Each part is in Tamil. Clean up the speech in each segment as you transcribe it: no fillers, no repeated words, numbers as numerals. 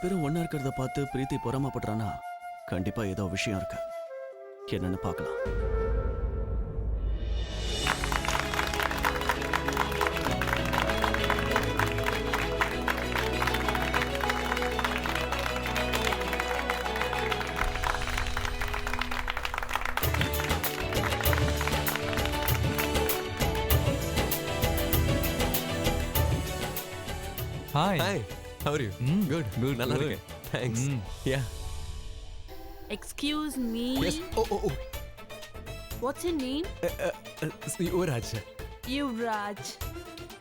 ரெண்டு பேரும் ஒண்ணா இருக்கிறத பார்த்து பிரீத்தி பொறாமப்படுறானா கண்டிப்பா ஏதோ விஷயம் இருக்கு. என்னன்னு பார்க்கலாம். Hi. Hi. How are you? Good. Good. நல்லா இருக்கேன். Thanks. Yeah. Excuse me. Yes. Oh. What's your name? Yuvraj. Yuvraj.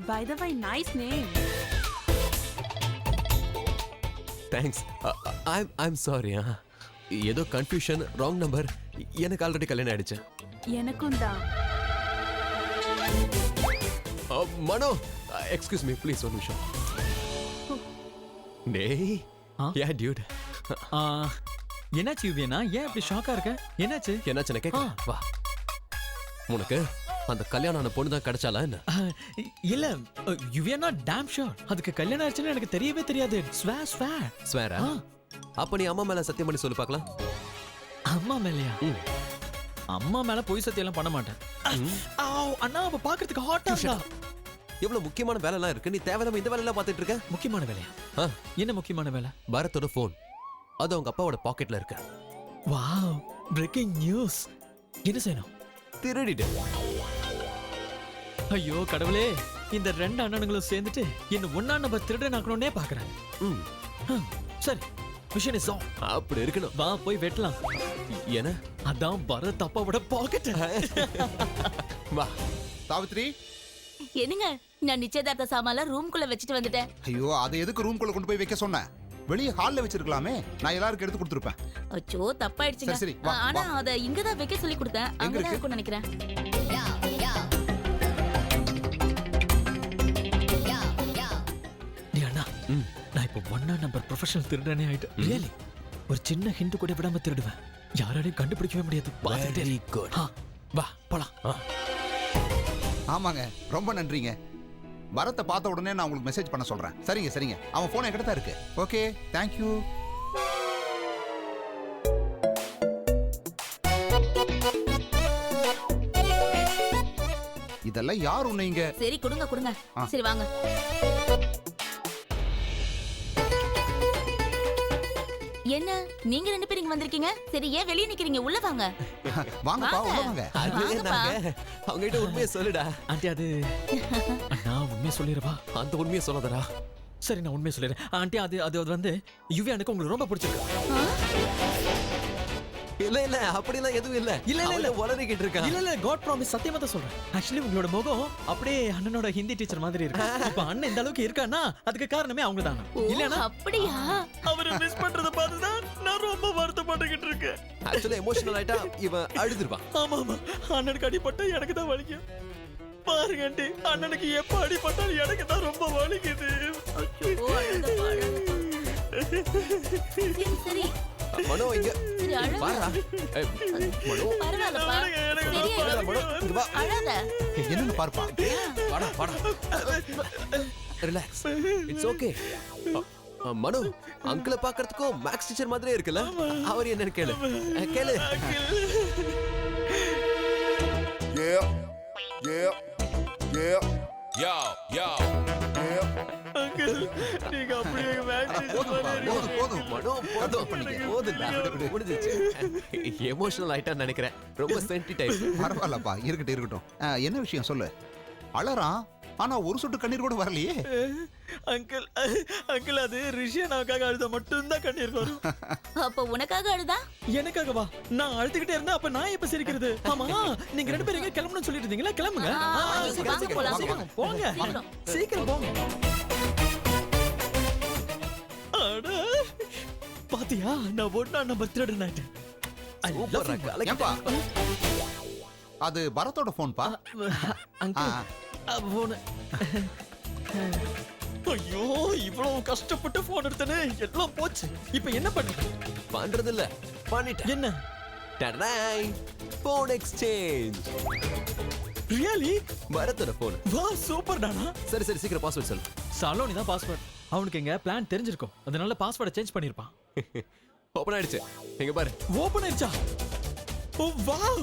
By the way, nice name. Thanks. I'm sorry. ஏதோ கன்ஃபியூஷன், ராங் நம்பர். எனக்கு ஆல்ரெடி கல்யாணம் ஆயிடுச்சு. எனக்கும் தான். மனோ, எக்ஸ்கியூஸ் மீ ப்ளீஸ் ஒரு நிமிஷம். டேய். யா டியூட். என்னாச்சு யுவியனா? ஏன் இப்படி ஷாக்கா இருக்க? என்னாச்சு? என்னாச்சு கேட்க வா. உனக்கு அந்த கல்யாணம் ஆன பொண்ணு தான் கிடைச்சாலா என்ன? இல்ல யுவியனா டேம் ஷூர் அதுக்கு கல்யாணம் ஆச்சுன்னு எனக்கு தெரியவே தெரியாது. ஸ்வேரா? அப்ப நீ அம்மா மேல சத்தியம் பண்ணி சொல்லு பார்க்கலாம். அம்மா மேலயா? அம்மா மேல பொய் சத்தியம் எல்லாம் பண்ண மாட்டேன். அண்ணா அவ பாக்குறதுக்கு ஹாட்டா இருக்கா. எவ்வளவு முக்கியமான வேலை எல்லாம் இருக்கு, நீ தேவையில்லாம இந்த வேலை எல்லாம் பாத்துட்டு இருக்க. முக்கியமான வேலையா? என்ன முக்கியமான வேலை? பாரத்தோட போன், அது அவங்க அப்பாவோட பாக்கெட்ல இருக்கு. Wow, breaking news. என்ன செய்யணும்? திருடிடு. ஐயோ கடவுளே, இந்த ரெண்டு அண்ணனுங்களும் சேர்ந்துட்டு என்ன ஒன்னா நம்பர் திருடன் ஆக்கணும்னே பாக்குறாங்க. சரி, விஷயம் இஸ் ஆன். அப்படி இருக்கணும். வா போய் வெட்டலாம். என்ன? அதான் பரத் அப்பாவோட பாக்கெட். வா. சாவித்ரி, என்னங்க, நான் நிச்சயதார்த்த சாமான்ல ரூம்குள்ள வச்சுட்டு வந்துட்டேன். ஐயோ அதை எதுக்கு ரூம்குள்ள கொண்டு போய் வைக்க சொன்ன? வெளியே ஹால்ல வச்சிருக்கலாமே, நான் எல்லாருக்கும் எடுத்து கொடுத்துருப்பேன். அச்சோ தப்பாயிடுச்சுங்க. சரி, வா, ஆனா வா. அத இங்க தான் வைக்க சொல்லி கொடுத்தேன். எங்க அங்க தான் இருக்கு? இருக்கும்னு நினைக்கிறேன். நீ அண்ணா, நான் இப்போ ஒன்னா நம்பர் ப்ரொஃபஷனல் திருடனே ஆயிட்டேன். ரியலி ஒரு சின்ன ஹிண்ட் கூட விடாம திருடுவேன். யாராலையும் கண்டுபிடிக்கவே முடியாது. Very good. வா போலாம். ஆமாங்க, ரொம்ப நன்றிங்க. பரத்தை பார்த்த உடனே நான் உங்களுக்கு மெசேஜ் பண்ண சொல்றேன். சரிங்க, அவன் போன் என்கிட்ட தான் இருக்கு. Okay, thank you. இதெல்லாம் யார் உன்னை இங்க? சரி கொடுங்க. சரி வாங்க. என்ன நீங்க ரெண்டு பேரும் இங்க வந்திருக்கீங்க? சரி ஏன் வெளியே நிக்கிறீங்க? உள்ள வாங்க. வாங்கப்பா, உள்ள வாங்க. அவங்க கிட்ட உண்மையை சொல்லுடா. ஆண்டி அது நான் உண்மையை சொல்லிடுவா. அந்த உண்மையை சொல்லாதடா. சரி நான் உண்மையை சொல்லிடுறேன். ஆண்டி அது வந்து யுவியானுக்கு உங்களுக்கு ரொம்ப பிடிச்சிருக்கு. இல்ல அப்படிலாம் எதுவும் இல்ல. இல்ல உளறிக்கிட்டு இருக்கான். இல்ல காட் ப்ராமிஸ், சத்தியமா தான் சொல்றேன். ஆக்சுவலி உங்களோட முகம் அப்படியே அண்ணனோட ஹிந்தி டீச்சர் மாதிரி இருக்கு. இப்ப அண்ணன் இந்த அளவுக்கு இருக்கானா அதுக்கு காரணமே அவங்க தான். இல்லனா அப்படியா? அவரை மிஸ் பண்றத பார்த்து தான் நான் ரொம்ப வருத்தப்பட்டுக்கிட்டு இருக்கேன். ஆக்சுவலி எமோஷனல் ஆயிட்டா இவன் அழுதுருவான். ஆமா அண்ணனுக்கு அடிபட்டா எனக்கு தான் வலிக்கும். பாருங்க ஆண்டி, அண்ணனுக்கு எப்ப அடிபட்டாலும் எனக்கு தான் ரொம்ப வலிக்குது. சரி மனோ இங்க வாடா. மனோ பரவாயில்லப்பா. அழாத. என்னன்னு பார்ப்பா. வாடா. Relax, it's okay. மனோ, அங்கிளை பாக்குறதுக்கும் மேக்ஸ் டீச்சர் மாதிரியே இருக்குல்ல? அவர் என்னன்னு கேளு. நீங்க அப்படியே எமோஷனல் ஆயிட்டான்னு நினைக்கிறேன். ரொம்ப சென்சிட்டிவ். பரவாயில்லப்பா, இருக்கட்டும். என்ன விஷயம் சொல்லு. அழறான், ஆனா ஒரு சொட்டு கண்ணீர் கூட வரலையே. அங்கிள் அது ரிஷியனாக்காக அழுத மட்டும் தான் கண்ணீர் வரும். அப்ப உனக்காக அழுதா? எனக்காகவா? நான் அழுதுகிட்டே இருந்தா அப்ப நான் எப்ப சிரிக்கிறது? ஆமா, நீங்க ரெண்டு பேரும் கிளம்பணும்னு சொல்லிட்டு இருந்தீங்களா? கிளம்புங்க. போங்க, சீக்கிரம் போங்க. பாத்தியா, நான் ஒன்னா நம்பர் திருடன் ஆயிட்டேன். அது பரத்தோட போன்பா. ஐயோ, இவ்வளவு கஷ்டப்பட்டு போன் எடுத்தனே, எல்லாம் போச்சு. இப்ப என்ன பண்றது இல்ல, பண்ணிட்டேன். என்ன? Phone exchange. ரியலி? பரத்தோட போன். வா, சூப்பர் டானா. சரி சீக்கிரம் பாஸ்வேர்ட் சொல்லு. சாலோனி தான் பாஸ்வேர்ட். அவனுக்கு எங்க பிளான் தெரிஞ்சிருக்கும், அதனால பாஸ்வேர்டை சேஞ்ச் பண்ணிருப்பான். ஓபன் ஆயிடுச்சு, எங்க பாரு. ஓபன் ஆயிடுச்சா? ஓ வாவ்,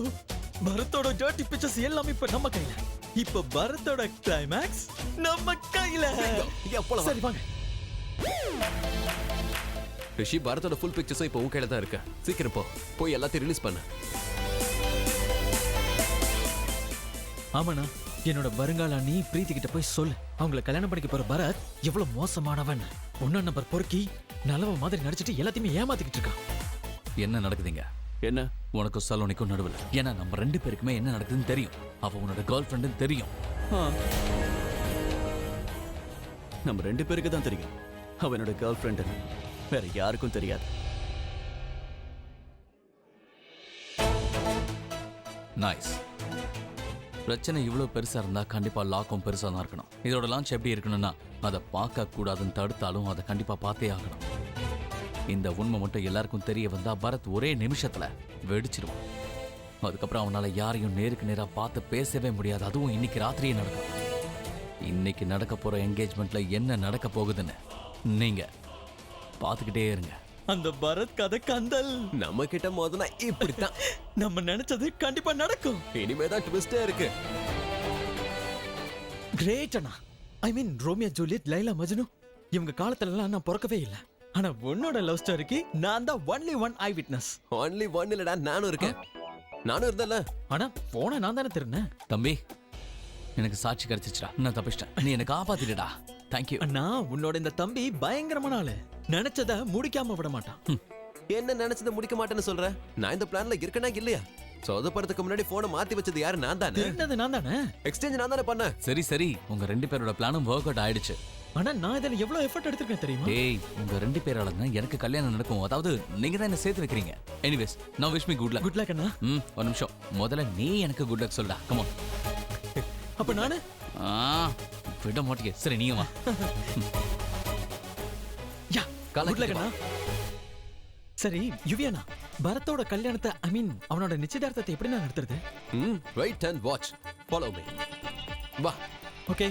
பரத்தோட டர்ட்டி பிக்சர்ஸ் எல்லாமே இப்ப நம்ம கையில. இப்ப பரத்தோட கிளைமாக்ஸ் நம்ம கையில. போலாம். சரி வாங்க. ரிஷி, பாரத்தோட ஃபுல் பிக்சர்ஸும் இப்போ உன் கையில தான் இருக்கு. சீக்கிரம் போய் எல்லாத்தையும் ரிலீஸ் பண்ணு. ஆமாண்ணா, என்னோட வருங்கால நீ பிரீத்தி கிட்ட போய் சொல்லு, அவங்கள கல்யாணம் பண்ணிக்க போற பரத் எவ்வளவு மோசமானவன். 1 நம்பர் பொறுக்கி நல்லவ மாதிரி நடிச்சிட்டு எல்லாத்தையுமே ஏமாத்திக்கிட்டு இருக்கான். என்ன நடக்குதுங்க? என்ன? உனக்கும் சலோனிக்கும் நடுவில். ஏன்னா நம்ம 2 பேருக்குமே என்ன நடக்குதுன்னு தெரியும். அவ உன்னோட கேர்ள் ஃப்ரெண்டுன்னு தெரியும். நம்ம 2 பேருக்கு தான் தெரியும் அவனோட கேர்ள் ஃப்ரெண்டு, வேற யாருக்கும் தெரியாது. நைஸ். பிரச்சனை இவ்வளவு பெருசா இருந்தா கண்டிப்பா லாக்கும் பெருசா தான் இருக்கணும். இதோட லான்ச் எப்படி இருக்கணும்னா, அதை பார்க்க கூடாதுன்னு தடுத்தாலும் அதை கண்டிப்பா பார்த்தே ஆகணும். இந்த உண்மை மட்டும் எல்லாருக்கும் தெரிய வந்தா பரத் ஒரே நிமிஷத்துல வெடிச்சிடுவான். அதுக்கப்புறம் அவனால யாரையும் நேருக்கு நேரா பார்த்து பேசவே முடியாது. அதுவும் இன்னைக்கு ராத்திரியே நடக்கும். இன்னைக்கு நடக்க போற என்கேஜ்மெண்ட்ல என்ன நடக்க போகுதுன்னு நீங்க பார்த்துக்கிட்டே இருங்க. அந்த பரத் கதை கந்தல். நம்ம கிட்ட மோதுனா இப்படித்தான். நம்ம நினைச்சது கண்டிப்பா நடக்கும். இனிமே தான் ட்விஸ்டே இருக்கு. கிரேட் அண்ணா. ஐ மீன் ரோமியோ ஜூலியட், லைலா மஜ்னு இவங்க காலத்துல எல்லாம் நான் பிறக்கவே இல்லை. ஆனா உன்னோட லவ் ஸ்டோரிக்கு நான் தான் ஒன்லி ஒன் ஐ விட்னஸ். ஒன்லி ஒன் இல்லடா, நானும் இருக்கேன். நானும் இருந்தல. ஆனா போன நான் தானே திருந்தேன். தம்பி, எனக்கு சாட்சி கிடைச்சிச்சுடா. நான் தப்பிச்சிட்டேன். நீ எனக்கு காப்பாத்திடுடா. தேங்க்யூ. அண்ணா, உன்னோட இந்த தம்பி பயங்கரமான ஆளு. நினைச்சத முடிக்காம விட மாட்டான். என்ன நினைச்சதை முடிக்க மாட்டேன்னு சொல்ற? நான் இந்த பிளான்ல இருக்கேனா இல்லையா? சொதப்படுறதுக்கு முன்னாடி போனை மாத்தி வச்சது யாரு? நான் தானே. திருந்தது நான் தானே. எக்ஸ்சேஞ்ச் நான் தானே பண்ணேன். சரி சரி, உங்க 2 பேரோட பிளானும் ஒர்க் அவுட் ஆயிடுச்சு. ஆனா நான் இதுல எவ்வளவு எஃபர்ட் எடுத்திருக்கேன் தெரியுமா? டேய், உங்க 2 பேரால தான் எனக்கு கல்யாணம் நடக்கும். அதாவது நீங்க தான் என்ன சேர்த்து வைக்கிறீங்க. Anyways, now wish me good luck. Good luck அண்ணா. ஒரு நிமிஷம். முதல்ல நீ எனக்கு குட் லக் சொல்டா. Come on. அப்ப நானு விட மாட்டீங்க. சரி, நீங்க வா. யா, குட் லக் அண்ணா. சரி யுவியானா, பரத்தோட கல்யாணத்தை ஐ மீன் அவனோட நிச்சயதார்த்தத்தை எப்படி நான் நடத்துறது? Wait and watch. Follow me. வா. ஓகே.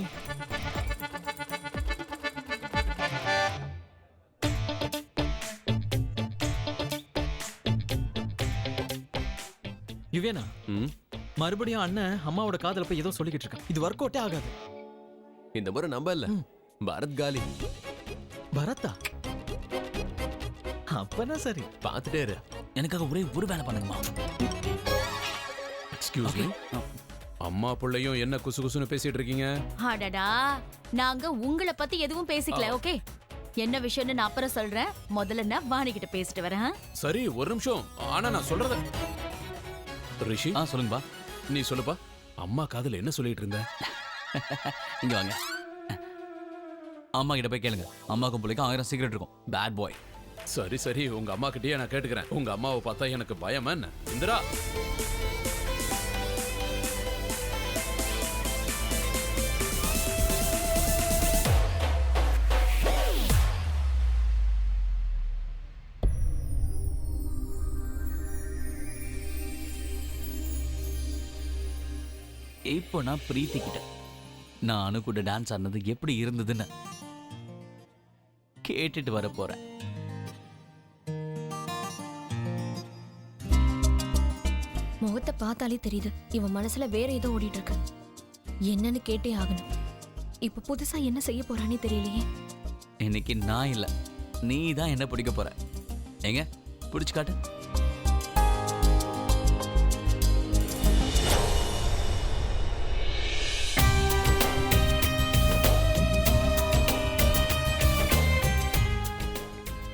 யுவியானா, மறுபடியும் அண்ணன் அம்மாவோட காதல போய் ஏதோ சொல்லிக்கிட்டு இருக்கான். இது ஒர்க் அவுட்டே ஆகாது. இந்த முறை நம்ப இல்ல. பரத் காலி. பரத்தா? அப்பனா சரி, பாத்துட்டே இரு. எனக்காக ஒரே ஒரு வேலை பண்ணுங்கம்மா. Excuse me. அம்மா புள்ளையும் என்ன குசு குசுன்னு பேசிட்டு இருக்கீங்க? அடடா, நாங்க உங்களை பத்தி எதுவும் பேசிக்கல. ஓகே, என்ன விஷயம்னு நான் அப்புறம் சொல்றேன். முதல்ல நான் வாணி கிட்ட பேசிட்டு வரேன். சரி, ஒரு நிமிஷம். ஆனா நான் சொல்றத ரிஷி, சொல்லுங்கப்பா. நீ சொல்லுப்பா. அம்மா காதுல என்ன சொல்லிட்டு இருந்த? இங்க வாங்க. அம்மா கிட்ட போய் கேளுங்க. அம்மாக்கும் பிள்ளைக்கும் 1000 சீக்ரெட் இருக்கும். Bad boy. சரி சரி, உங்க அம்மா கிட்டயே நான் கேட்டுக்கிறேன். உங்க அம்மாவை பார்த்தா எனக்கு பயம். என்ன இந்திரா? இப்போ நான் பிரீத்தி கிட்ட நான் அனு கூட டான்ஸ் ஆடினது எப்படி இருந்ததுன்னு கேட்டுட்டு வர போறேன். முகத்தை பார்த்தாலே தெரியுது இவன் மனசுல வேற ஏதோ ஓடிட்டு இருக்கு. என்னன்னு கேட்டே ஆகணும். இப்ப புதுசா என்ன செய்ய போறானே தெரியலையே. இன்னைக்கு நான் இல்ல, நீ தான் என்ன பிடிக்க போற. எங்க பிடிச்சு காட்டு.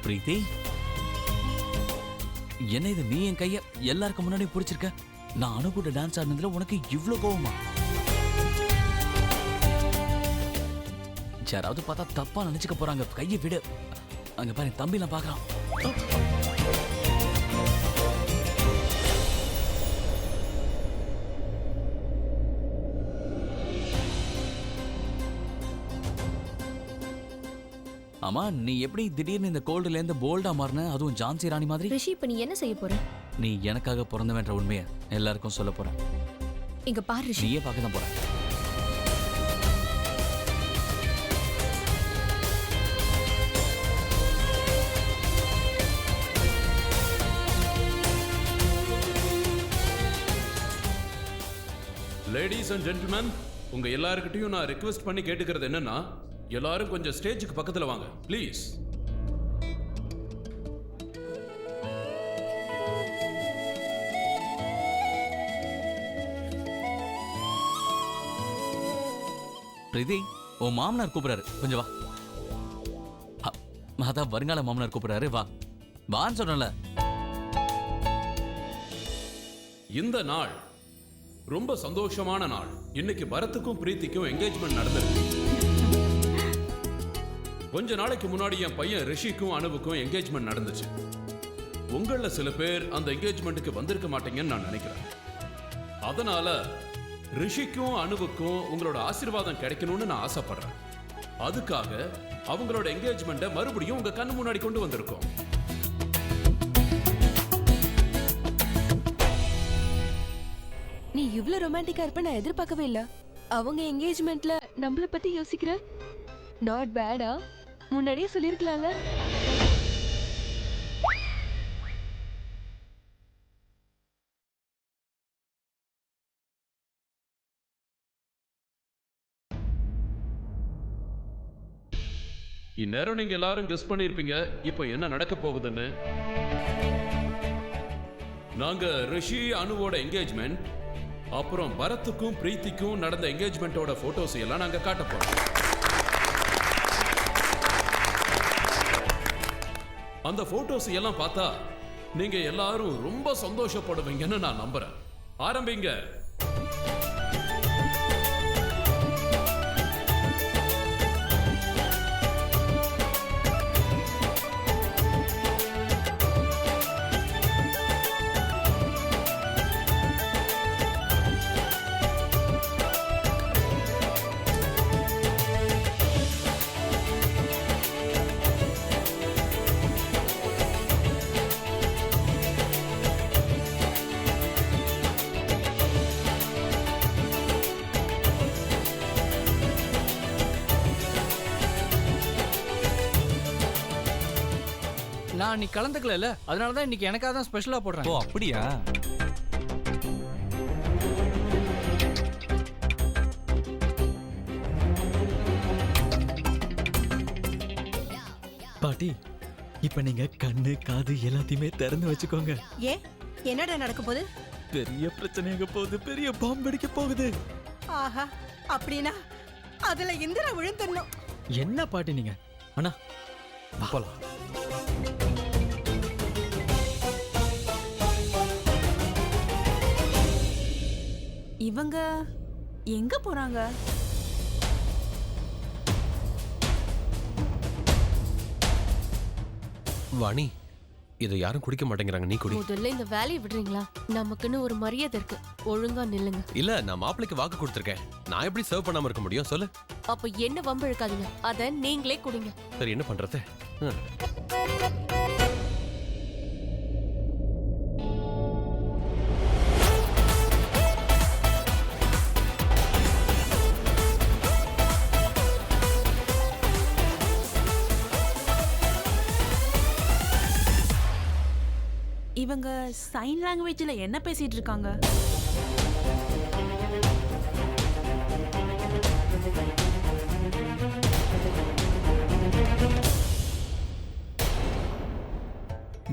பிரீத்தி, என்ன இது? நீ என் கைய எல்லாருக்கும் முன்னாடி பிடிச்சிருக்க. நான் அனு கூட டான்ஸ் ஆடினதுல உனக்கு இவ்ளோ கோவமா? யாராவது பார்த்தா தப்பா நினைச்சுக்க போறாங்க. கையை விடு. அங்க பாரு, தம்பிலாம் பாக்குறான். ஆமா, நீ எப்படி திடீர்னு இந்த கோல்டுல இருந்து போல்டா மாறின? அதுவும் ஜான்சி ராணி மாதிரி. ரிஷி, இப்ப நீ என்ன செய்ய போற? நீ எனக்காக பிறந்தவன்ற உண்மையை எல்லாருக்கும் சொல்ல போற. இங்க பாரு ரிஷி, நீயே பார்க்க தான் போற. லேடிஸ் அண்ட் ஜென்டில்மேன், உங்க எல்லாருக்கிட்டையும் நான் ரிக்வெஸ்ட் பண்ணி கேட்டுக்கிறது என்னன்னா, எல்லாரும் கொஞ்சம் ஸ்டேஜுக்கு பக்கத்துல வாங்க ப்ளீஸ். பிரீத்தி, உன் மாமனார் கூப்பிடுறாரு, கொஞ்சம் வா. அதான் வருங்கால மாமனார் கூப்பிடுறாரு, வா வான்னு சொன்னல. இந்த நாள் ரொம்ப சந்தோஷமான நாள். இன்னைக்கு பரத்துக்கும் பிரீத்திக்கும் என்கேஜ்மெண்ட் நடந்திருக்கு. கொஞ்ச நாளைக்கு முன்னாடி என் பையன் ரிஷிக்கும் அனுவுக்கும் என்கேஜ்மெண்ட் நடந்துச்சு. உங்கள சில பேர் அந்த என்கேஜ்மெண்ட்டுக்கு வந்திருக்க மாட்டீங்கன்னு நான் நினைக்கிறேன். அதனால ரிஷிக்கும் அனுவுக்கும் உங்களோட ஆசீர்வாதம் கிடைக்கணும்னு நான் ஆசைப்படுறேன். அதுக்காக அவங்களோட என்கேஜ்மெண்ட்டை மறுபடியும் உங்க கண்ணு முன்னாடி கொண்டு வந்திருக்கோம். நீ இவ்ளோ ரொமான்டிக்கா இருப்ப நான் எதிர்பார்க்கவே இல்ல. அவங்க என்கேஜ்மெண்ட்ல நம்மள பத்தி யோசிக்கிற நாட் பேடா? முன்னாடியே சொல்லிருக்கலாம்ல. இந்நேரம் நீங்க எல்லாரும் கெஸ் பண்ணிருப்பீங்க இப்போ என்ன நடக்க போகுதுன்னு. நாங்க ரிஷி அனுவோட என்கேஜ்மெண்ட், அப்புறம் பரத்துக்கும் பிரீத்திக்கும் நடந்த என்கேஜ்மெண்டோட போட்டோஸ் எல்லாம் நாங்க காட்ட போறோம். அந்த போட்டோஸ் எல்லாம் பார்த்தா நீங்க எல்லாரும் ரொம்ப சந்தோஷப்படுவீங்கன்னு நான் நம்புறேன். ஆரம்பிங்க. நான் நீ கலந்துக்கல, அதனால தான் இன்னைக்கு எனக்காக தான் ஸ்பெஷலா போடுறேன். ஓ அப்படியா? பாட்டி, இப்ப நீங்க கண்ணு காது எல்லாத்தையுமே திறந்து வச்சுக்கோங்க. ஏன் என்னடா நடக்க போகுது? பெரிய பிரச்சனையாக போகுது, பெரிய பாம்பு வெடிக்க போகுது. ஆஹா, அப்படின்னா அதுல இந்திரா விழுந்துடணும். என்ன பாட்டி நீங்க? அண்ணா போலாம். இவங்க எங்க போறாங்க? வாணி, இதை யாரும் குடிக்க மாட்டேங்கிறாங்க, நீ குடி. முதல்ல இந்த வேலையை விடுறீங்களா? நமக்குன்னு ஒரு மரியாதை இருக்கு, ஒழுங்கா நில்லுங்க. இல்ல, நான் மாப்பிளைக்கு வாக்கு கொடுத்துருக்கேன். நான் எப்படி சர்வ் பண்ணாம இருக்க முடியும் சொல்லு? அப்ப என்ன வம்பு இழுக்காதீங்க, அத நீங்களே குடிங்க. சரி, என்ன பண்றது? இவங்க சைன் லாங்குவேஜ்ல என்ன பேசிட்டு இருக்காங்க?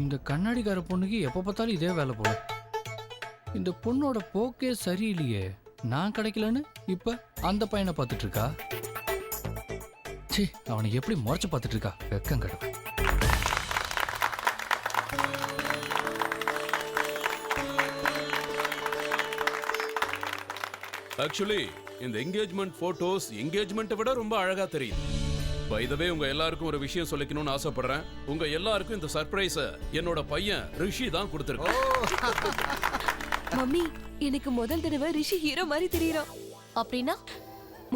இந்த கண்ணாடிக்கார பொண்ணுக்கு எப்ப பார்த்தாலும் இதே வேலை போல. இந்த பொண்ணோட போக்கே சரியில்லையே. நான் கிடைக்கலன்னு இப்ப அந்த பையனை பார்த்துட்டு இருக்கா. சீ, அவனை எப்படி முறைச்சு பார்த்துட்டு இருக்கா, வெக்கம் கடவுள். ஆக்சுவலி இந்த என்கேஜ்மெண்ட் போட்டோஸ் என்கேஜ்மெண்ட்டை விட ரொம்ப அழகா தெரியுது. பை த வே, உங்க எல்லாருக்கும் ஒரு விஷயம் சொல்லிக்கணும்னு ஆசைப்படுறேன். உங்க எல்லாருக்கும் இந்த சர்ப்ரைஸ என்னோட பையன் ரிஷி தான் கொடுத்திருக்கான். மம்மி, எனக்கு முதல் தடவை ரிஷி ஹீரோ மாதிரி தெரியறான். அப்படின்னா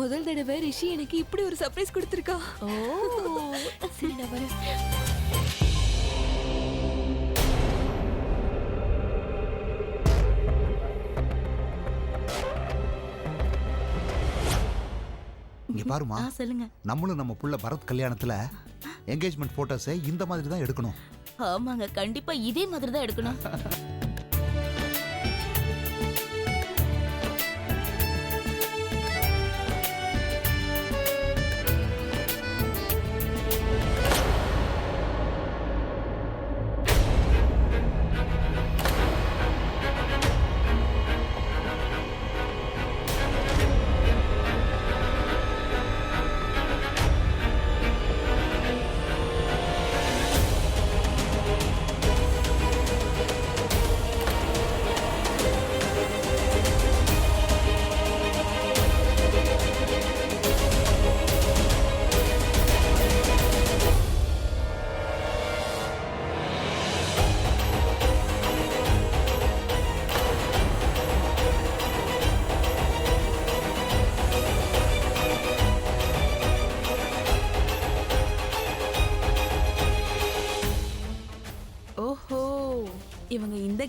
முதல் தடவை ரிஷி எனக்கு இப்படி ஒரு சர்ப்ரைஸ் கொடுத்திருக்கா. ஓ சரி, நான் வரேன். இங்க பாருமா, சொல்லுங்க. நம்மளும் நம்ம புள்ள பரத் கல்யாணத்துல என்கேஜ்மெண்ட் போட்டோஸை இந்த மாதிரி தான் எடுக்கணும். ஆமாங்க, கண்டிப்பா இதே மாதிரி தான் எடுக்கணும்.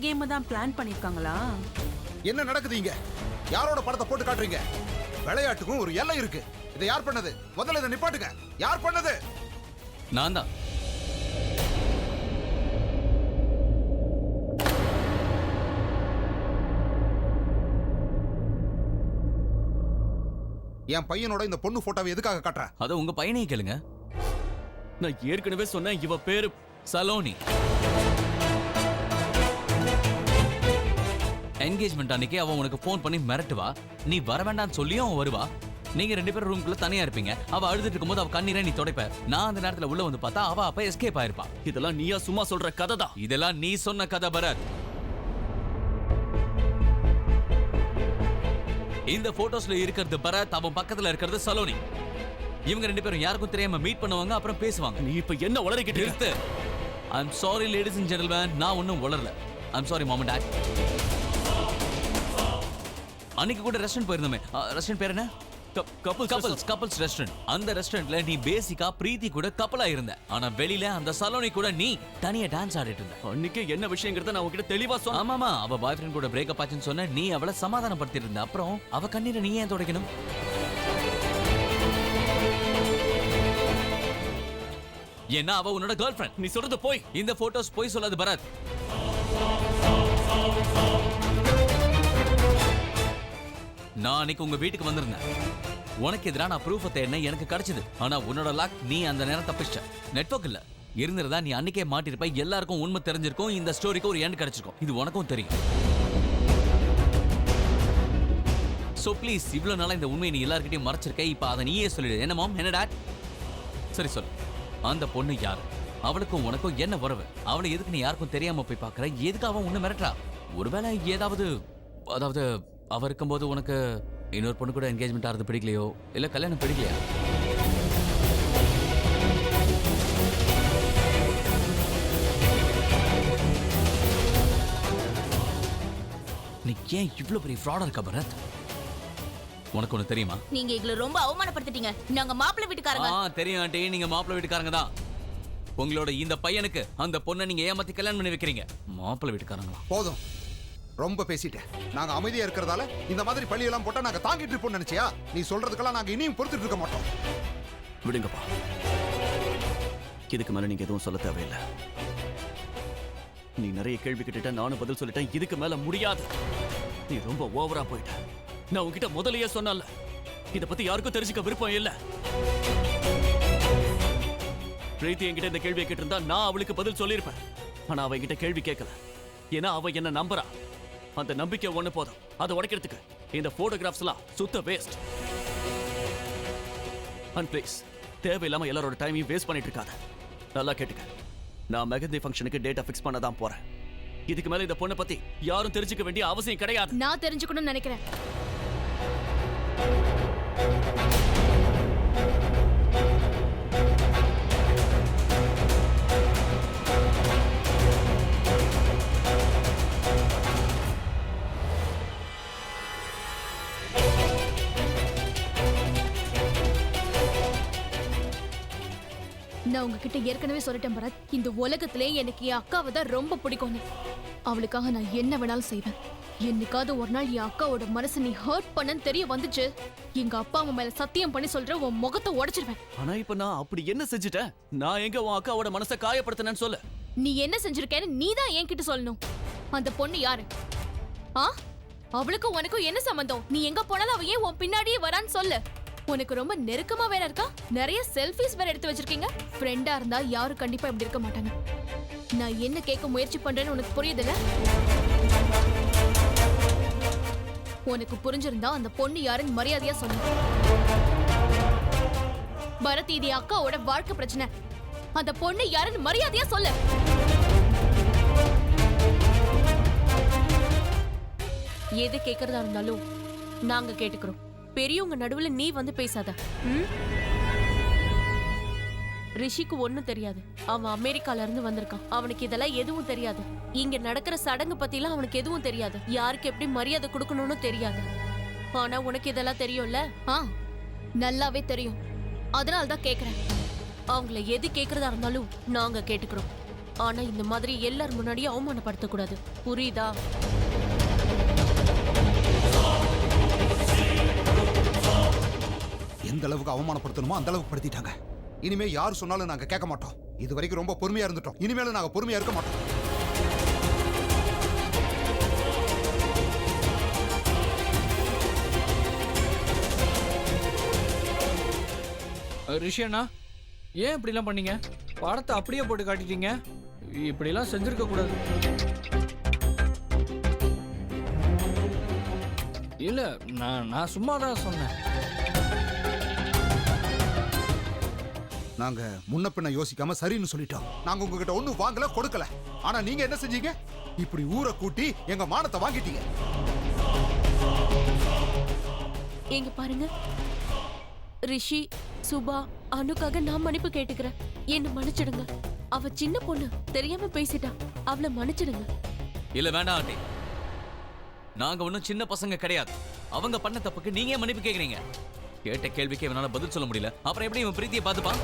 கேம் தான் பிளான் பண்ணிருக்காங்களா? என்ன நடக்குது இங்க? யாரோட படத்தை போட்டு காட்டுறீங்க? விளையாட்டுக்கும் ஒரு எல்லை இருக்கு. இதை யார் பண்ணது? முதல்ல இதை நிப்பாட்டுங்க. யார் பண்ணது? நான் தான். என் பையனோட இந்த பொண்ணு போட்டோவை எதுக்காக காட்டுற? அதை உங்க பையனையே கேளுங்க. நான் ஏற்கனவே சொன்னேன் இவ பேரு சலோனி. என்கேஜ்மெண்ட் அன்னைக்கு அவன் உனக்கு ஃபோன் பண்ணி மிரட்டுவா. நீ வர வேண்டாம்னு சொல்லியும் அவன் வருவா. நீங்க 2 பேரும் ரூம்குள்ள தனியா இருப்பீங்க. அவ அழுதுட்டு இருக்கும்போது அவ கண்ணீரை நீ துடைப்ப. நான் அந்த நேரத்துல உள்ள வந்து பார்த்தா அவ அப்ப எஸ்கேப் ஆயிருப்பா. இதெல்லாம் நீயா சும்மா சொல்ற கதை தான். இதெல்லாம் நீ சொன்ன கதை பரத். இந்த போட்டோஸ்ல இருக்கிறது பரத், அவன் பக்கத்துல இருக்கிறது சலோனி. இவங்க 2 பேரும் யாருக்கும் தெரியாம மீட் பண்ணுவாங்க, அப்புறம் பேசுவாங்க. நீ இப்ப என்ன உளறிக்கிட்டு நிறுத்து. I am sorry ladies and gentlemen, நான் ஒன்னும் உளரல. I am sorry mom and dad. அன்னைக்கு கூட ரெஸ்டாரண்ட் போயிருந்தோமே, ரெஸ்டாரண்ட் பேர் என்ன? Couples restaurant. அந்த ரெஸ்டாரண்ட்ல நீ பேசிக்கா பிரீத்தி கூட கப்பலா இருந்த. ஆனா வெளியில அந்த சலோனி கூட நீ தனியா டான்ஸ் ஆடிட்டு இருந்த. அன்னைக்கு என்ன விஷயங்கிறத நான் உன்கிட்ட தெளிவா சொன்னேன். ஆமாமா, அவ பாய் ஃப்ரெண்ட் கூட பிரேக்கப் ஆச்சுன்னு சொன்ன. நீ அவளை சமாதானப்படுத்திட்டு இருந்த. அப்புறம் அவ கண்ணீரை நீ ஏன் துடைக்கணும்? ஏன்னா அவ உன்னோட கேர்ள் ஃப்ரெண்ட். நீ சொல்றது போய். இந்த போட்டோஸ் போய் சொல்லாது பரத். நான் அன்னைக்கு உங்க வீட்டுக்கு வந்திருந்தேன். உனக்கு எதிராக நான் ப்ரூஃப் தேடினேன், எனக்கு கிடைச்சது. ஆனா உன்னோட லாக், நீ அந்த நேரம் தப்பிச்ச. நெட்வொர்க் இல்ல இருந்திருந்தா நீ அன்னைக்கே மாட்டிருப்ப. எல்லாருக்கும் உண்மை தெரிஞ்சிருக்கும். இந்த ஸ்டோரிக்கு ஒரு எண்ட் கிடைச்சிருக்கும். இது உனக்கும் தெரியும். சோ ப்ளீஸ், இவ்வளவு நாளா இந்த உண்மையை நீ எல்லார்கிட்டயும் மறைச்சிருக்க. இப்ப அதை நீயே சொல்லிடு. என்ன மாம், என்ன டாட்? சரி சொல்லு, அந்த பொண்ணு யாரு? அவளுக்கும் உனக்கும் என்ன உறவு? அவளை எதுக்கு நீ யாருக்கும் தெரியாம போய் பாக்குற? எதுக்கு அவன் உன்னை மிரட்டா? ஒருவேளை ஏதாவது, அதாவது அவ இருக்கும்போது உனக்கு இன்னொரு பொண்ணு கூட என்கேஜ்மெண்ட் ஆகிறது பிடிக்கலையோ, இல்ல கல்யாணம் பிடிக்கலையா? நீ ஏன் இவ்வளவு பெரிய ஃப்ராடா இருக்க பரத்? உனக்கு ஒண்ணு தெரியுமா? நீங்க எங்களை ரொம்ப அவமானப்படுத்திட்டீங்க. நாங்க மாப்பிள்ளை வீட்டுக்காரங்க. தெரியும் ஆண்டி, நீங்க மாப்பிள்ளை வீட்டுக்காரங்க தான். உங்களோட இந்த பையனுக்கு அந்த பொண்ணை நீங்க ஏமாத்தி கல்யாணம் பண்ணி வைக்கிறீங்க. மாப்பிள்ளை வீட்டுக்காரங்களா? போதும், ரொம்ப பேசிட்டேன். நாங்க அமைதியா இருக்கிறதால இந்த மாதிரி பள்ளியெல்லாம் போட்டா நாங்க தாங்கிட்டு இருப்போம் நினைச்சியா? நீ சொல்றதுக்கெல்லாம் நாங்க இனியும் பொறுத்துட்டு இருக்க மாட்டோம். விடுங்கப்பா, இதுக்கு மேல நீங்க எதுவும் சொல்ல தேவையில்லை. நீ நிறைய கேள்வி கேட்டுட்ட, நானும் பதில் சொல்லிட்டேன். இதுக்கு மேல முடியாது. நீ ரொம்ப ஓவரா போயிட்ட. நான் உன்கிட்ட முதலையே சொன்னல, இத பத்தி யாருக்கும் தெரிஞ்சுக்க விருப்பம் இல்ல. பிரீத்தி என்கிட்ட இந்த கேள்வியை கேட்டிருந்தா நான் அவளுக்கு பதில் சொல்லியிருப்பேன். ஆனா அவ என்கிட்ட கேள்வி கேட்கல. ஏன்னா அவ என்ன நம்புறா. அந்த நம்பிக்கை ஒண்ணு போதும், அதை உடைக்கிறதுக்கு இந்த போட்டோகிராஃப்ஸ் எல்லாம் சுத்த வேஸ்ட். அண்ட் ப்ளீஸ், தேவையில்லாம எல்லாரோட டைமையும் வேஸ்ட் பண்ணிட்டு இருக்காத. நல்லா கேட்டுக்க, நான் மெகந்தி ஃபங்க்ஷனுக்கு டேட்டா ஃபிக்ஸ் பண்ண தான் போறேன். இதுக்கு மேல இந்த பொண்ணை பத்தி யாரும் தெரிஞ்சுக்க வேண்டிய அவசியம் கிடையாது. நான் தெரிஞ்சுக்கணும்னு நினைக்கிறேன். நான் உங்ககிட்ட ஏற்கனவே சொல்லிட்டேன் பரத், இந்த உலகத்திலே எனக்கு என் அக்காவை தான் ரொம்ப பிடிக்கும். அவளுக்காக நான் என்ன வேணாலும் செய்வேன். என்னைக்காவது ஒரு நாள் என் அக்காவோட மனசு நீ ஹர்ட் பண்ணன்னு தெரிய வந்துச்சு, எங்க அப்பா அம்மா மேல சத்தியம் பண்ணி சொல்ற உன் முகத்தை உடைச்சிருவேன். ஆனா இப்ப நான் அப்படி என்ன செஞ்சுட்டேன்? நான் எங்க உன் அக்காவோட மனசை காயப்படுத்தினேன்னு சொல்லு. நீ என்ன செஞ்சிருக்கேன்னு நீ தான் என்கிட்ட சொல்லணும். அந்த பொண்ணு யாரு? அவளுக்கும் உனக்கும் என்ன சம்பந்தம்? நீ எங்க போனாலும் அவ ஏன் உன் பின்னாடியே வரான்னு சொல்லு. உனக்கு ரொம்ப நெருக்கமா வேற இருக்கா? நிறைய செல்ஃபிஸ் வேற எடுத்து வச்சிருக்கீங்க. ஃப்ரெண்டா இருந்தா யாரும் கண்டிப்பா இப்படி இருக்க மாட்டாங்க. நான் என்ன கேட்க முயற்சி பண்றேன்னு உனக்கு புரியுதுல? உனக்கு புரிஞ்சிருந்தா அந்த பொண்ணு யாருன்னு மரியாதையா சொல்லு. பரத், இது அக்காவோட வாழ்க்கை பிரச்சனை. அந்த பொண்ணு யாருன்னு மரியாதையா சொல்லு. எது கேக்குறதா இருந்தாலும் நாங்க கேட்டுக்கிறோம். பெரியவங்க நடுவுல நீ வந்து பேசாத. ரிஷிக்கு ஒண்ணும் தெரியாது. அவன் அமெரிக்கால இருந்து வந்திருக்கான். அவனுக்கு இதெல்லாம் எதுவும் தெரியாது. இங்க நடக்கிற சடங்கு பத்திலாம் அவனுக்கு எதுவும் தெரியாது. யாருக்கு எப்படி மரியாதை கொடுக்கணும்னு தெரியாது. ஆனா உனக்கு இதெல்லாம் தெரியும்ல? நல்லாவே தெரியும். அதனால தான் கேக்குறேன். அவங்கள எது கேக்குறதா இருந்தாலும் நாங்க கேட்டுக்கிறோம். ஆனா இந்த மாதிரி எல்லார் முன்னாடியும் அவமானப்படுத்த கூடாது, புரியுதா? எந்த அளவுக்கு அவமானப்படுத்தணுமோ அந்த அளவுக்கு படுத்திட்டாங்க. இனிமே யார் சொன்னாலும் நாங்க கேட்க மாட்டோம். இது வரைக்கும் ரொம்ப பொறுமையா இருந்துட்டோம், இனிமேலும் நாங்க பொறுமையா இருக்க மாட்டோம். ரிஷி அண்ணா, ஏன் இப்படிலாம் பண்ணீங்க? படத்தை அப்படியே போட்டு காட்டிட்டீங்க. இப்படிலாம் செஞ்சிருக்க கூடாது. இல்ல, நான் சும்மா தான் சொன்னேன். நாங்க முன்ன பின்ன யோசிக்காம சரின்னு சொல்லிட்டோம். நாங்க உங்ககிட்ட ஒண்ணும் வாங்கல, கொடுக்கல. ஆனா நீங்க என்ன செஞ்சீங்க? இப்படி ஊரை கூட்டி எங்க மானத்தை வாங்கிட்டீங்க. எங்க பாருங்க, ரிஷி, சுபா, அனுக்காக நான் மன்னிப்பு கேட்டுக்கிறேன். என்ன மன்னிச்சிடுங்க. அவ சின்ன பொண்ணு, தெரியாம பேசிட்டா. அவளை மன்னிச்சிடுங்க. இல்ல வேண்டாம் ஆண்டி, நாங்க ஒன்றும் சின்ன பசங்க கிடையாது. அவங்க பண்ண தப்புக்கு நீங்க ஏன் மன்னிப்பு கேக்குறீங்க? கேட்ட கேள்விக்கு இவனால பதில் சொல்ல முடியல, அப்புறம் எப்படி இவன் பிரீத்தியை பார்த்துப்பான்?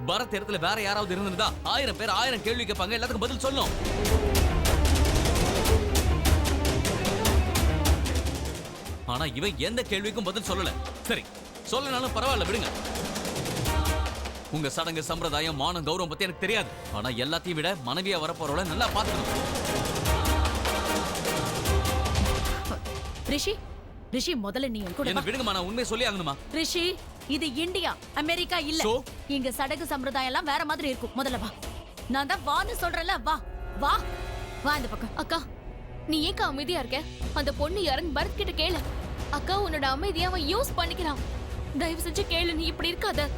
பரத் இடத்துல வேற யாராவது இருந்திருந்தா 1000 பேர் 1000 கேள்வி கேட்பாங்க, எல்லாத்துக்கும் பதில் சொல்லணும். ஆனா இவன் எந்த கேள்விக்கும் பதில் சொல்லல. சரி, சொல்லனாலும் பரவாயில்ல, விடுங்க. உங்க சடங்கு, சம்பிரதாயம், மானம், கௌரவம் பத்தி எனக்கு தெரியாது. ஆனா எல்லாத்தையும் விட மனைவியா வரப்போறவள நல்லா பாத்துக்கணும். ரிஷி, ரிஷி முதல்ல நீ என் கூட என்ன வா. விடுங்கம்மா, நான் உண்மையை சொல்லி ஆகணுமா? ரிஷி, இது இந்தியா, அமெரிக்கா இல்ல. So? இங்க சடங்கு சம்பிரதாயம் எல்லாம் வேற மாதிரி இருக்கும். முதல்ல வா. நான் தான் வான்னு சொல்றேன்ல, வா வா வா இந்த பக்கம். அக்கா, நீ ஏக்கா அமைதியா இருக்க? அந்த பொண்ணு யாருன்னு பரத் கிட்ட கேளு. அக்கா, உன்னோட அமைதியை அவன் யூஸ் பண்ணிக்கிறான். தயவு செஞ்சு கேளு, நீ இப்படி இருக்காத.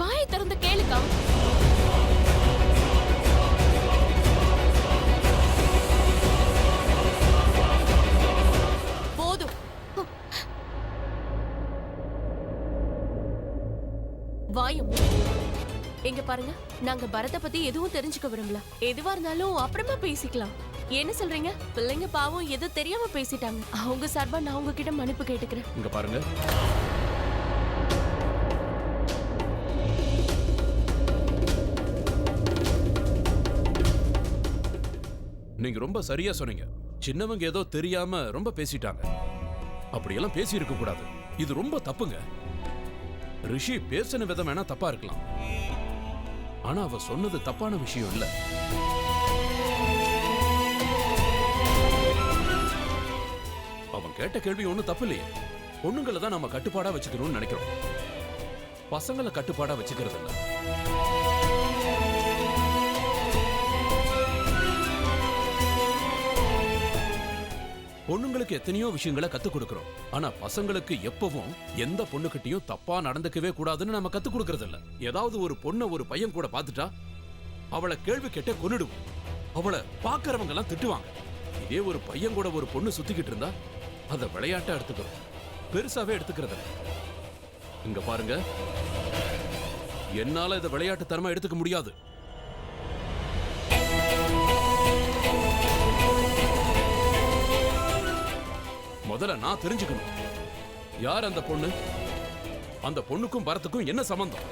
வாயை திறந்து கேளுக்கா. போதும். வாயம். எங்க பாருங்க, நாங்க பரத்தை பத்தி எதுவும் தெரிஞ்சுக்க விரும்பல. எதுவா இருந்தாலும் அப்புறமா பேசிக்கலாம். என்ன சொல்றீங்க? பிள்ளைங்க பாவம் ஏதோ தெரியாம பேசிட்டாங்க. அவங்க சார்பா நான் உங்ககிட்ட மன்னிப்பு கேட்டுக்கிறேன். இங்க பாருங்க, நீங்க ரொம்ப சரியா சொன்னீங்க. சின்னவங்க ஏதோ தெரியாம ரொம்ப பேசிட்டாங்க. அப்படியெல்லாம் பேசி இருக்க கூடாது. இது ரொம்ப தப்புங்க. ரிஷி பேசின விதம் வேணா தப்பா இருக்கலாம், ஆனா அவ சொன்னது தப்பான விஷயம் இல்ல. அவன் கேட்ட கேள்வி ஒண்ணும் தப்பு இல்லையே. பொண்ணுங்களை தான் நம்ம கட்டுப்பாடா வச்சுக்கணும்னு நினைக்கிறோம், பசங்களை கட்டுப்பாடா வச்சுக்கிறது இல்ல. பொண்ணுங்களுக்கு எத்தனையோ விஷயங்களை கத்துக் கொடுக்கிறோம், ஆனா பசங்களுக்கு எப்பவும் எந்த பொண்ணுகிட்டயும் தப்பா நடந்துக்கவே கூடாதுன்னு நம்ம கத்துக் கொடுக்கறது இல்ல. ஏதாவது ஒரு பொண்ணை ஒரு பையன் கூட பார்த்துட்டா அவளை கேள்வி கேட்ட கொன்னுடுவோம், அவளை பாக்குறவங்க எல்லாம் திட்டுவாங்க. இதே ஒரு பையன் கூட ஒரு பொண்ணு சுத்திக்கிட்டு இருந்தா அதை விளையாட்டா எடுத்துக்கிறோம், பெருசாவே எடுத்துக்கிறது இல்ல. இங்க பாருங்க, என்னால இதை விளையாட்டு தரமா எடுத்துக்க முடியாது. முதல்ல நான் தெரிஞ்சுக்கணும், யார் அந்த பொண்ணு, அந்த பொண்ணுக்கும் பரத்துக்கும் என்ன சம்பந்தம்?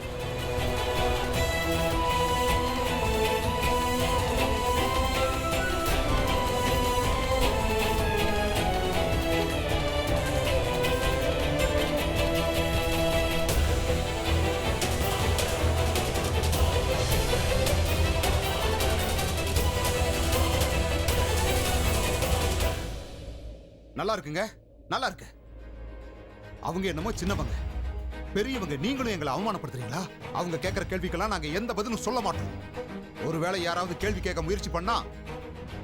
நல்லா இருக்குங்க, நல்லா இருக்கு. அவங்க என்னமோ சின்னவங்க, பெரியவங்க. நீங்களும் எங்களை அவமானப்படுத்துறீங்களா? அவங்க கேட்கிற கேள்விக்கெல்லாம் நாங்க எந்த பதிலும் சொல்ல மாட்டோம். ஒருவேளை யாராவது கேள்வி கேட்க முயற்சி பண்ணா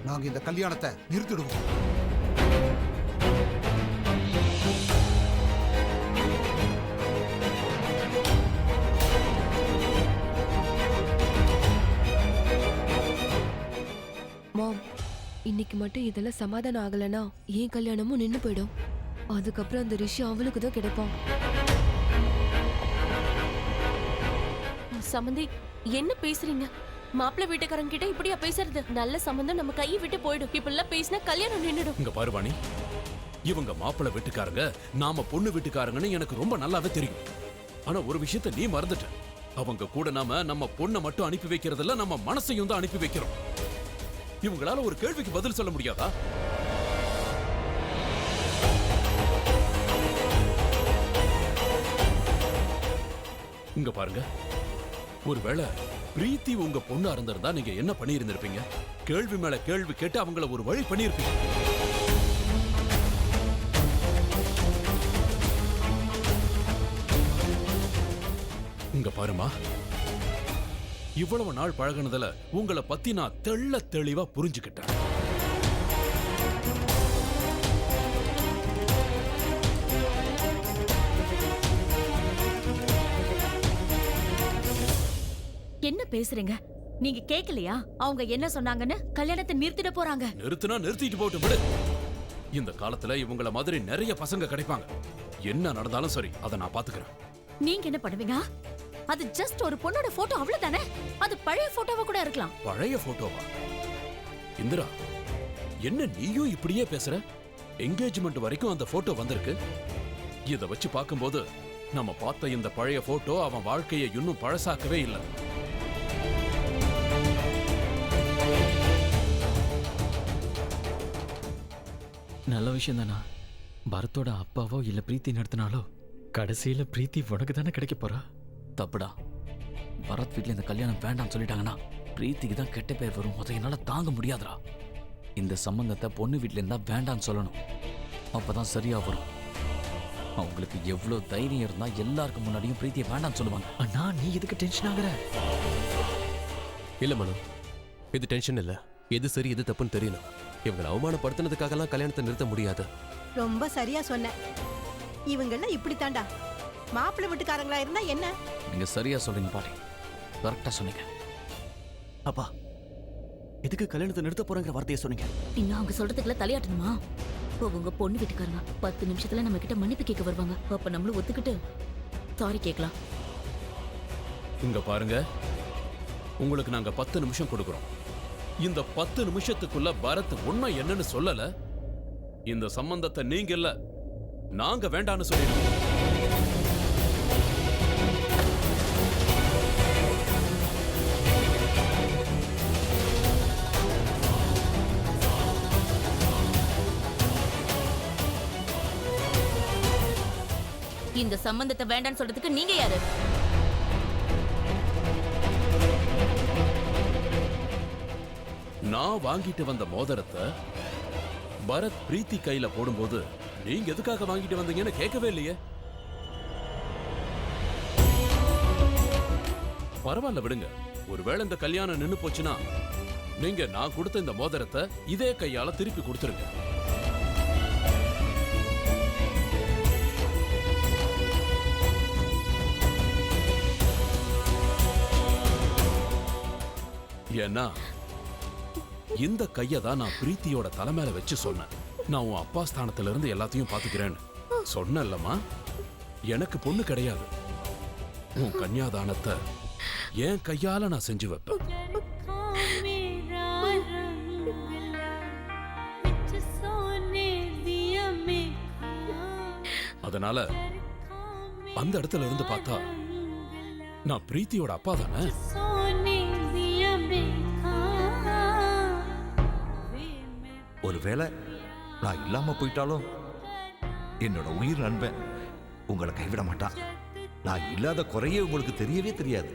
நாங்க இந்த கல்யாணத்தை நிறுத்திடுவோம். மாம், இன்னைக்கு மட்டும் இதெல்லாம் சமாதானம் ஆகலனா ஏன் கல்யாணமும் நின்னு போயிடும். அதுக்கப்புறம் அந்த ரிஷி அவளுக்கு தான் கிடைப்பான். சமந்தி, என்ன பேசுறீங்க? மாப்பிள்ளை வீட்டுக்காரங்க கிட்ட இப்படியா பேசுறது? நல்ல சம்பந்தம் நம்ம கையை விட்டு போயிடும். இப்ப எல்லாம் பேசினா கல்யாணம் நின்னுடும். இங்க பாரு வாணி, இவங்க மாப்பிள்ளை வீட்டுக்காரங்க, நாம பொண்ணு வீட்டுக்காரங்கன்னு எனக்கு ரொம்ப நல்லாவே தெரியும். ஆனா ஒரு விஷயத்தை நீ மறந்துட்ட. அவங்க கூட நம்ம பொண்ணை மட்டும் அனுப்பி வைக்கிறதில்ல, நம்ம மனசையும் தான் அனுப்பி வைக்கிறோம். இவங்களால ஒரு கேள்விக்கு பதில் சொல்ல முடியாதா? இங்க பாருங்க, ஒருவேளை பிரீத்தி உங்க பொண்ணா இருந்திருந்தா நீங்க என்ன பண்ணி இருந்திருப்பீங்க? கேள்வி மேல கேள்வி கேட்டு அவங்கள ஒரு வழி பண்ணிருப்பீங்க. இங்க பாருமா, இவ்வளவு நாள் பழகுனதுல உங்களை பத்தி நான் தெள்ள தெளிவா புரிஞ்சுக்கிட்டேன். என்ன பேசுறீங்க? நீங்க கேக்கலையா அவங்க என்ன சொன்னாங்கன்னு? கல்யாணத்தை நிறுத்திட போறாங்க. நிறுத்தினா நிறுத்திட்டு போட்டு விடு. இந்த காலத்துல இவங்கள மாதிரி நிறைய பசங்க கிடைப்பாங்க. என்ன நடந்தாலும் சரி, அதை நான் பாத்துக்கிறேன். நீங்க என்ன பண்ணுவீங்க? அது ஜஸ்ட் ஒரு பொண்ணோட போட்டோ, அவ்வளவுதானே. அது பழைய போட்டோவா கூட இருக்கலாம். பழைய போட்டோவா? இந்திரா, என்ன நீயும் இப்படியே பேசுற? என்கேஜ்மெண்ட் வரைக்கும் அந்த போட்டோ வந்திருக்கு. இத வச்சு பார்க்கும்போது நம்ம பார்த்த இந்த பழைய போட்டோ அவன் வாழ்க்கையை இன்னும் பழசாக்கவே இல்லை. நல்ல விஷயம் தானா? பரத்தோட அப்பாவோ இல்ல பிரீத்தி நடத்தினாலோ கடைசியில பிரீத்தி உனக்கு தானே கிடைக்க போறா. தப்புடா. பரத் வீட்ல இந்த கல்யாணம் வேண்டாம்னு சொல்லிட்டாங்கன்னா பிரீத்திக்கு தான் கெட்ட பேர் வரும். அதை என்னால தாங்க முடியாதுடா. இந்த சம்பந்தத்தை பொண்ணு வீட்ல இருந்தா வேண்டாம்னு சொல்லணும். அப்பதான் சரியா வரும். அவங்களுக்கு எவ்வளவு தைரியம் இருந்தா எல்லாருக்கும் முன்னாடியும் பிரீத்தியை வேண்டாம்னு சொல்லுவாங்க. அண்ணா, நீ எதுக்கு டென்ஷன் ஆகுற? இல்ல மனு, இது டென்ஷன் இல்ல. எது சரி எது தப்புன்னு தெரியணும். இவங்களை அவமானப்படுத்தினதுக்காகலாம் கல்யாணத்தை நிறுத்த முடியாது. ரொம்ப சரியா சொன்ன. இவங்கெல்லாம் இப்படித்தாண்டா. மாப்பிள்ளை வீட்டுக்காரங்களா இருந்தா என்ன? நீங்க சரியா சொல்றீங்க பாட்டி. கரெக்டா சொன்னீங்க. அப்பா, எதுக்கு கல்யாணத்தை நிறுத்த போறங்கிற வார்த்தையை சொன்னீங்க? இன்னும் அவங்க சொல்றதுக்குள்ள தலையாட்டணுமா? உங்க பொண்ணு வீட்டுக்காரங்க 10 நிமிஷத்துல நம்ம கிட்ட மன்னிப்பு கேட்க வருவாங்க. அப்ப நம்மளும் ஒத்துக்கிட்டு சாரி கேட்கலாம். இங்க பாருங்க, உங்களுக்கு நாங்க 10 நிமிஷம் கொடுக்கிறோம். இந்த 10 நிமிஷத்துக்குள்ள பரத் உண்மை என்னன்னு சொல்லல, இந்த சம்பந்தத்தை நீங்க இல்ல நாங்க வேண்டான்னு சொல்லிடுவோம். இந்த சம்பந்தத்தை வேண்டான்னு சொல்றதுக்கு நீங்க யாரு? நான் வாங்கிட்டு வந்த மோதிரத்தை பரத் பிரீத்தி கையில போடும்போது நீங்க எதுக்காக வாங்கிட்டு வந்தீங்கன்னு கேட்கவே இல்லையே. பரவாயில்ல விடுங்க. ஒருவேளை இந்த கல்யாணம் நின்னு போச்சுன்னா நீங்க நான் கொடுத்த இந்த மோதிரத்தை இதே கையால திருப்பி கொடுத்துருங்க. ஏன்னா இந்த கையை தான் நான் பிரீத்தியோட தலைமையில வச்சு சொன்னேன். நான் உன் அப்பா ஸ்தானத்துல இருந்து எல்லாத்தையும் பாத்துக்கிறேன்னு சொன்னேன்லம்மா. எனக்கு பொண்ணு கிடையாது. உன் கன்னியாதானத்தை என் கையால நான் செஞ்சு வைப்பேன். அதனால அந்த இடத்துல இருந்து பார்த்தா நான் பிரீத்தியோட அப்பா தானே. ஒருவேளை நான் இல்லாம போயிட்டாலும் என்னோட உயிர் நண்பன் உங்களை கைவிட மாட்டான். நான் இல்லாத குறையே உங்களுக்கு தெரியவே தெரியாது.